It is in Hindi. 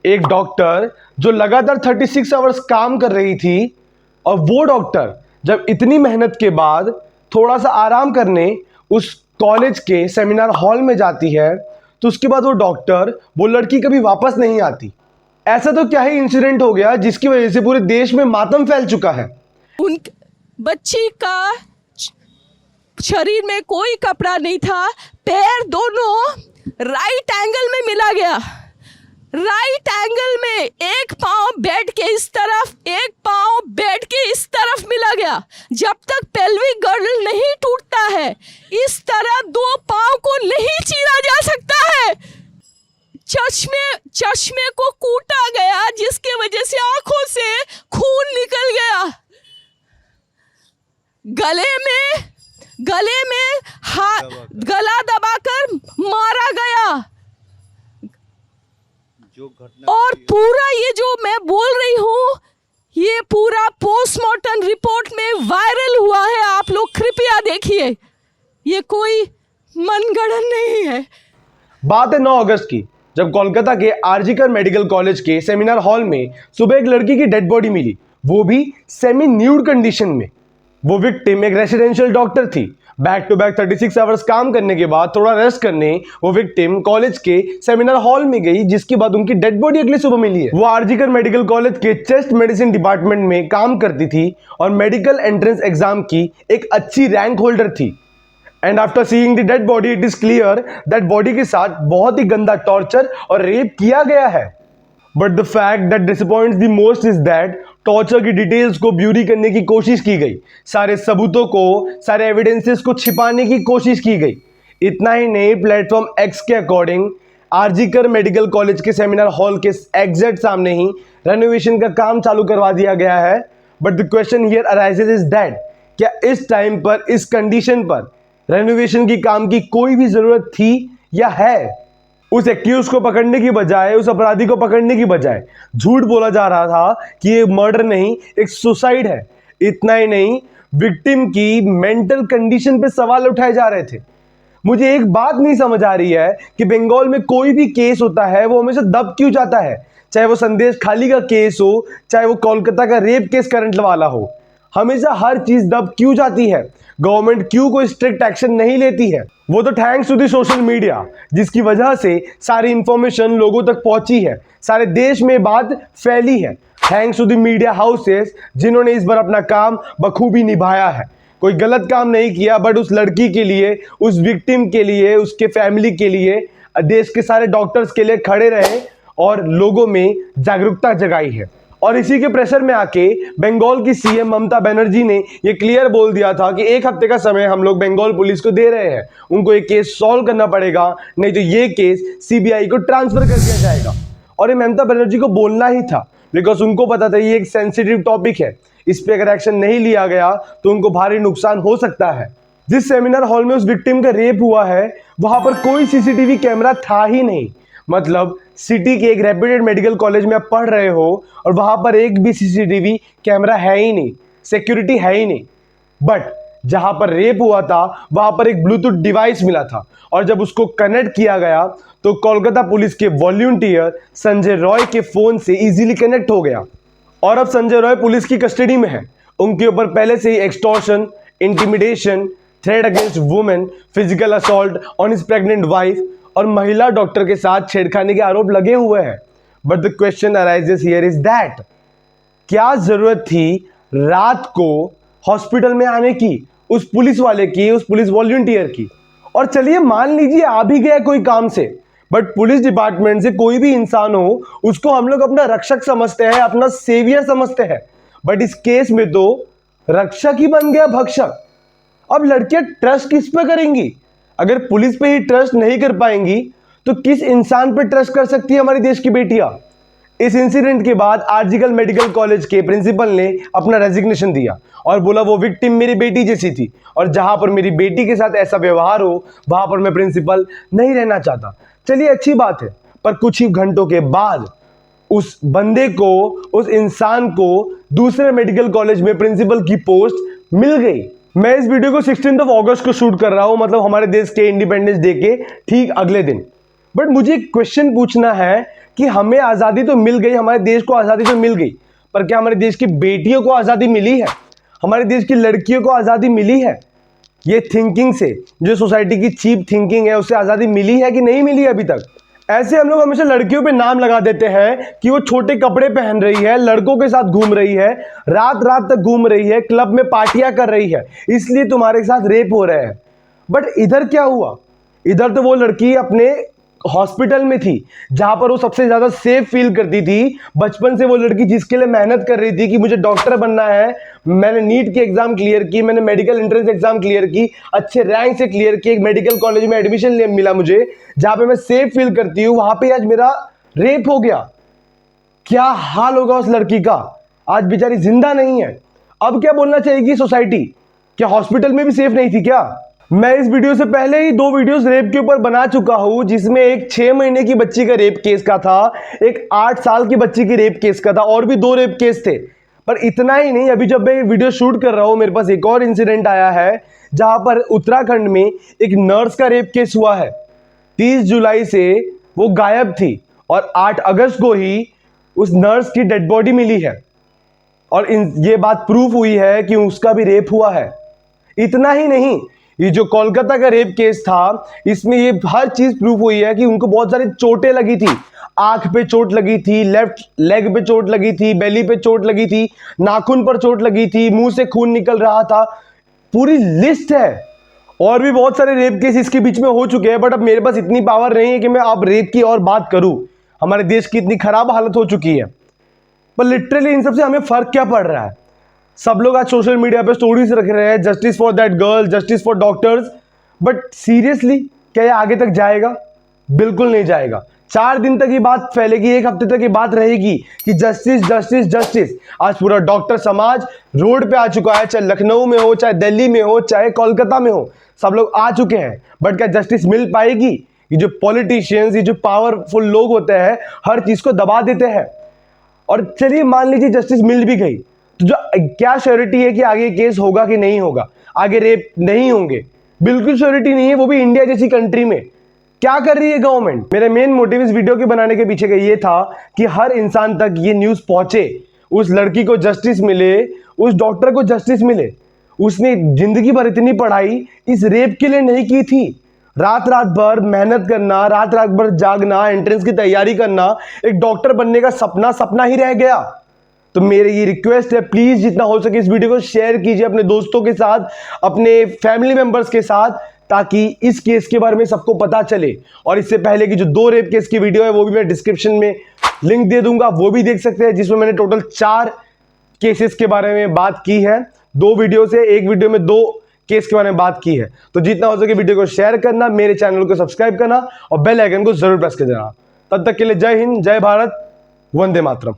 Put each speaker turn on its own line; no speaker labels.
एक डॉक्टर जो लगातार 36 आवर्स काम कर रही थी, और वो डॉक्टर जब इतनी मेहनत के बाद थोड़ा सा आराम करने उस कॉलेज के सेमिनार हॉल में जाती है, तो उसके बाद वो लड़की कभी वापस नहीं आती। ऐसा तो क्या ही इंसिडेंट हो गया जिसकी वजह से पूरे देश में मातम फैल चुका है।
उन बच्ची का शरीर में कोई कपड़ा नहीं था, पैर दोनों राइट एंगल में मिला गया। राइट एंगल में एक पांव बेड के इस तरफ, एक पांव बेड के इस तरफ मिला गया। जब तक पेल्विक गर्डल नहीं टूटता है, इस तरह दो पांव को नहीं चीरा जा सकता है। चश्मे को कूटा गया, जिसके वजह से आंखों से खून निकल गया। गले में गला दबाकर मारा गया। और पूरा ये जो मैं बोल रही हूँ, ये पूरा पोस्टमार्टम रिपोर्ट में वायरल हुआ है। आप लोग कृपया देखिए, ये कोई मनगढ़ंत नहीं है।
बात है 9 अगस्त की, जब कोलकाता के आरजीकर मेडिकल कॉलेज के सेमिनार हॉल में सुबह एक लड़की की डेड बॉडी मिली, वो भी सेमी न्यूड कंडीशन में। वो विक्टिम एक रेसिडेंशियल डॉक्टर थी। बैक टू बैक 36 आवर्स काम करने के बाद थोड़ा रेस्ट करने वो विक्टिम कॉलेज के सेमिनार हॉल में गई, जिसके बाद उनकी डेड बॉडी अगली सुबह मिली है। वो आरजीकर मेडिकल कॉलेज के चेस्ट मेडिसिन डिपार्टमेंट में काम करती थी और मेडिकल एंट्रेंस एग्जाम की एक अच्छी रैंक होल्डर थी। And after seeing the dead body, it is clear that body के साथ बहुत ही गंदा टॉर्चर और रेप किया गया है। But the fact that disappoints the most is that torture की डिटेल्स को ब्यूरी करने की कोशिश की गई, सारे सबूतों को, सारे एविडेंसेस को छिपाने की कोशिश की गई। इतना ही नहीं, प्लेटफॉर्म एक्स के अकॉर्डिंग आरजीकर मेडिकल कॉलेज के सेमिनार हॉल के एग्जैक्ट सामने ही रेनोवेशन का काम चालू करवा दिया गया है। But the question here arises is that क्या इस टाइम पर, इस कंडीशन पर रेनोवेशन की काम की कोई भी जरूरत थी या है? उस एक्यूज को पकड़ने की बजाय, उस अपराधी को पकड़ने की बजाय झूठ बोला जा रहा था कि ये मर्डर नहीं, एक सुसाइड है। इतना ही नहीं, विक्टिम की मेंटल कंडीशन पे सवाल उठाए जा रहे थे। मुझे एक बात नहीं समझ आ रही है कि बंगाल में कोई भी केस होता है वो हमेशा दब क्यों जाता है। चाहे वो संदेश खाली का केस हो, चाहे वो कोलकाता का रेप केस करंट वाला हो, हमेशा हर चीज दब क्यों जाती है? गवर्नमेंट क्यों कोई स्ट्रिक्ट एक्शन नहीं लेती है? वो तो thanks to the social media, जिसकी वजह से सारी इंफॉर्मेशन लोगों तक पहुंची है, सारे देश में बात फैली है। Thanks to the media houses, जिन्होंने इस बार अपना काम बखूबी निभाया है। कोई गलत काम नहीं किया, बट उस लड़की के लिए, उस विक्टिम के लिए, उसके फैमिली के लिए, देश के सारे डॉक्टर्स के लिए खड़े रहे और लोगों में जागरूकता जगाई है। और इसी के प्रेशर में आके बंगाल की सीएम ममता बनर्जी ने ये क्लियर बोल दिया था कि 1 हफ्ते का समय हम लोग बंगाल पुलिस को दे रहे हैं, उनको ये केस सॉल्व करना पड़ेगा, नहीं तो ये केस सीबीआई को ट्रांसफर कर दिया जाएगा। और ये ममता बनर्जी को बोलना ही था, बिकॉज उनको पता था ये एक सेंसिटिव टॉपिक है, इस पर अगर एक्शन नहीं लिया गया तो उनको भारी नुकसान हो सकता है। जिस सेमिनार हॉल में उस विक्टिम का रेप हुआ है, वहां पर कोई सीसीटीवी कैमरा था ही नहीं। मतलब सिटी के एक रेप्यूटेड मेडिकल कॉलेज में आप पढ़ रहे हो और वहां पर एक भी सीसीटीवी कैमरा है ही नहीं, सिक्योरिटी है ही नहीं। बट जहां पर रेप हुआ था वहां पर एक ब्लूटूथ डिवाइस मिला था, और जब उसको कनेक्ट किया गया तो कोलकाता पुलिस के वॉलंटियर संजय रॉय के फोन से इजीली कनेक्ट हो गया। और अब संजय रॉय पुलिस की कस्टडी में है। उनके ऊपर पहले से ही extortion, intimidation, threat against women, physical assault on his pregnant wife और महिला डॉक्टर के साथ छेड़खानी के आरोप लगे हुए हैं। But the question arises here is that क्या जरूरत थी रात को हॉस्पिटल में आने की, उस पुलिस वाले की, उस पुलिस वॉलंटियर की? और चलिए मान लीजिए आ भी गया कोई काम से, बट पुलिस डिपार्टमेंट से कोई भी इंसान हो, उसको हम लोग अपना रक्षक समझते हैं, अपना सेवियर समझते हैं। बट इस केस में तो रक्षक ही बन गया भक्षक। अब लड़कियां ट्रस्ट किस पे करेंगी? अगर पुलिस पे ही ट्रस्ट नहीं कर पाएंगी तो किस इंसान पे ट्रस्ट कर सकती है हमारी देश की बेटियां? इस इंसिडेंट के बाद आरजीकर मेडिकल कॉलेज के प्रिंसिपल ने अपना रेजिग्नेशन दिया और बोला वो विक्टिम मेरी बेटी जैसी थी, और जहां पर मेरी बेटी के साथ ऐसा व्यवहार हो वहां पर मैं प्रिंसिपल नहीं रहना चाहता। चलिए अच्छी बात है, पर कुछ ही घंटों के बाद उस बंदे को, उस इंसान को दूसरे मेडिकल कॉलेज में प्रिंसिपल की पोस्ट मिल गई। मैं इस वीडियो को 16 अगस्त को शूट कर रहा हूं, मतलब हमारे देश के इंडिपेंडेंस डे के ठीक अगले दिन। बट मुझे एक क्वेश्चन पूछना है कि हमें आज़ादी तो मिल गई, हमारे देश को आज़ादी तो मिल गई, पर क्या हमारे देश की बेटियों को आज़ादी मिली है? हमारे देश की लड़कियों को आज़ादी मिली है? ये थिंकिंग से, जो सोसाइटी की चीप थिंकिंग है, उससे आज़ादी मिली है कि नहीं मिली अभी तक? ऐसे हम लोग हमेशा लड़कियों पे नाम लगा देते हैं कि वो छोटे कपड़े पहन रही है, लड़कों के साथ घूम रही है, रात रात तक घूम रही है, क्लब में पार्टियां कर रही है, इसलिए तुम्हारे साथ रेप हो रहा है। बट इधर क्या हुआ? इधर तो वो लड़की अपने हॉस्पिटल में थी जहां पर वो सबसे ज्यादा सेफ फील करती थी। बचपन से वो लड़की जिसके लिए मेहनत कर रही थी कि मुझे डॉक्टर बनना है, मैंने नीट की एग्जाम क्लियर की, मैंने मेडिकल एंट्रेंस एग्जाम क्लियर की, अच्छे रैंक से क्लियर की, एक मेडिकल कॉलेज में एडमिशन मिला मुझे जहां पे मैं सेफ फील करती हूँ, वहां पे आज मेरा रेप हो गया। क्या हाल होगा उस लड़की का? आज बेचारी जिंदा नहीं है। अब क्या बोलना चाहेगी सोसाइटी? क्या हॉस्पिटल में भी सेफ नहीं थी क्या? मैं इस वीडियो से पहले ही 2 वीडियोस रेप के ऊपर बना चुका हूं, जिसमें एक 6 महीने की बच्ची का रेप केस का था, एक 8 साल की बच्ची की रेप केस का था, और भी 2 रेप केस थे। पर इतना ही नहीं, अभी जब मैं वीडियो शूट कर रहा हूं मेरे पास एक और इंसिडेंट आया है जहां पर उत्तराखंड में एक नर्स का रेप केस हुआ है। 30 जुलाई से वो गायब थी और 8 अगस्त को ही उस नर्स की डेड बॉडी मिली है, और ये बात प्रूफ हुई है कि उसका भी रेप हुआ है। इतना ही नहीं, ये जो कोलकाता का रेप केस था, इसमें ये हर चीज प्रूफ हुई है कि उनको बहुत सारी चोटें लगी थी। आंख पे चोट लगी थी, लेफ्ट लेग पे चोट लगी थी, बेली पे चोट लगी थी, नाखून पर चोट लगी थी, मुंह से खून निकल रहा था। पूरी लिस्ट है। और भी बहुत सारे रेप केस इसके बीच में हो चुके हैं, बट अब मेरे पास इतनी पावर नहीं है कि मैं अब रेप की और बात करूं। हमारे देश की इतनी खराब हालत हो चुकी है। पर लिटरली इन सबसे हमें फर्क क्या पड़ रहा है? सब लोग आज सोशल मीडिया पे स्टोरीज रख रहे हैं, justice for that girl, justice for doctors, but seriously क्या ये आगे तक जाएगा? बिल्कुल नहीं जाएगा। 4 दिन तक ये बात फैलेगी, 1 हफ्ते तक ये बात रहेगी कि जस्टिस जस्टिस जस्टिस। आज पूरा डॉक्टर समाज रोड पे आ चुका है, चाहे लखनऊ में हो, चाहे दिल्ली में हो, चाहे कोलकाता में हो, सब लोग आ चुके हैं। बट क्या जस्टिस मिल पाएगी? ये जो पॉलिटिशियंस, ये जो पावरफुल लोग होते हैं, हर चीज को दबा देते हैं। और चलिए मान लीजिए जस्टिस मिल भी गई, तो जो क्या श्योरिटी है कि आगे केस होगा कि नहीं होगा, आगे रेप नहीं होंगे? बिल्कुल श्योरिटी नहीं है, वो भी इंडिया जैसी कंट्री में। क्या कर रही है गवर्नमेंट? मेरा मेन मोटिव इस वीडियो के बनाने के पीछे का ये था कि हर इंसान तक ये न्यूज पहुंचे, उस लड़की को जस्टिस मिले, उस डॉक्टर को जस्टिस मिले। उसने जिंदगी भर इतनी पढ़ाई इस रेप के लिए नहीं की थी। रात रात भर मेहनत करना, रात रात भर जागना, एंट्रेंस की तैयारी करना, एक डॉक्टर बनने का सपना सपना ही रह गया। तो मेरी ये रिक्वेस्ट है, प्लीज जितना हो सके इस वीडियो को शेयर कीजिए अपने दोस्तों के साथ, अपने फैमिली मेंबर्स के साथ, ताकि इस केस के बारे में सबको पता चले। और इससे पहले की जो 2 रेप केस की वीडियो है वो भी मैं डिस्क्रिप्शन में लिंक दे दूंगा, वो भी देख सकते हैं, जिसमें मैंने टोटल 4 केसेस के बारे में बात की है। 2 वीडियो से, एक वीडियो में 2 केस के बारे में बात की है। तो जितना हो सके वीडियो को शेयर करना, मेरे चैनल को सब्सक्राइब करना और बेल आइकन को जरूर प्रेस कर देना। तब तक के लिए जय हिंद, जय भारत, वंदे मातरम।